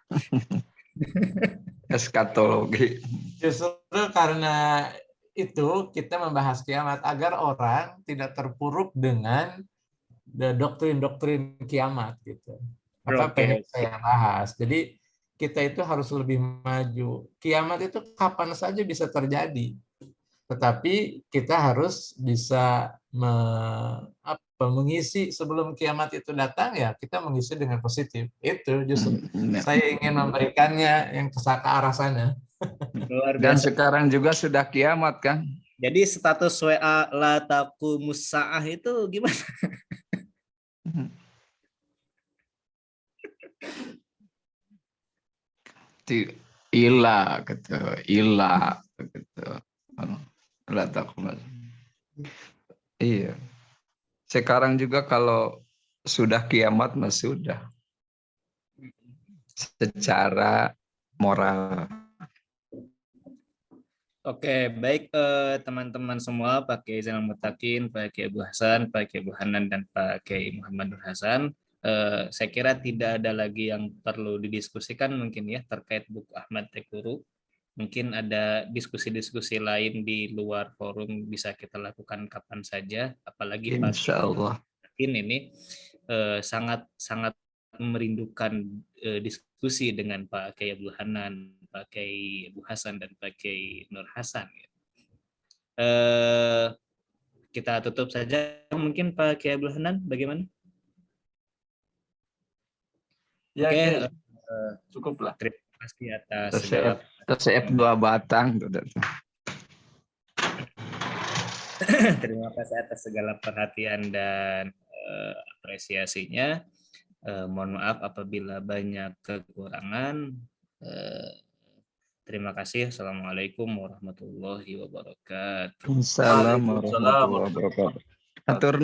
eskatologi. Justru karena itu kita membahas kiamat agar orang tidak terpuruk dengan doktrin-doktrin kiamat gitu. Maka pengen saya bahas. Jadi kita itu harus lebih maju. Kiamat itu kapan saja bisa terjadi. Tetapi kita harus bisa mengisi sebelum kiamat itu datang, ya kita mengisi dengan positif. Itu justru saya ingin memberikannya yang ke arah sana. Luar Dan biasa. sekarang juga sudah kiamat kan? Jadi status WA la taqumus saah itu gimana? Ilah gitu, ilah gitu. La taqum. Iya. Sekarang juga kalau sudah kiamat mah sudah. Secara moral. Oke, baik teman-teman semua, Pak Kiai Zainal Mutakin, Pak Kiai Abu Hasan, Pak Kiai Abu Hanan, dan Pak Kiai Muhammad Nur Hasan. Saya kira tidak ada lagi yang perlu didiskusikan mungkin ya terkait buku Ahmad Tekuru. Mungkin ada diskusi-diskusi lain di luar forum bisa kita lakukan kapan saja, apalagi Pak Insya Allah. ini sangat merindukan diskusi dengan Pak Kiai Abdul Hanan, Pak Kiai Abu Hasan, dan Pak Kiai Nur Hasan. Kita tutup saja mungkin Pak Kiai Abdul Hanan, bagaimana? Ya, Oke, cukup lah. terima kasih atas segala Tersiap 2 batang. terima kasih atas segala perhatian dan apresiasinya. Mohon maaf apabila banyak kekurangan. Terima kasih. Assalamualaikum warahmatullahi wabarakatuh. Assalamualaikum warahmatullahi wabarakatuh. Atur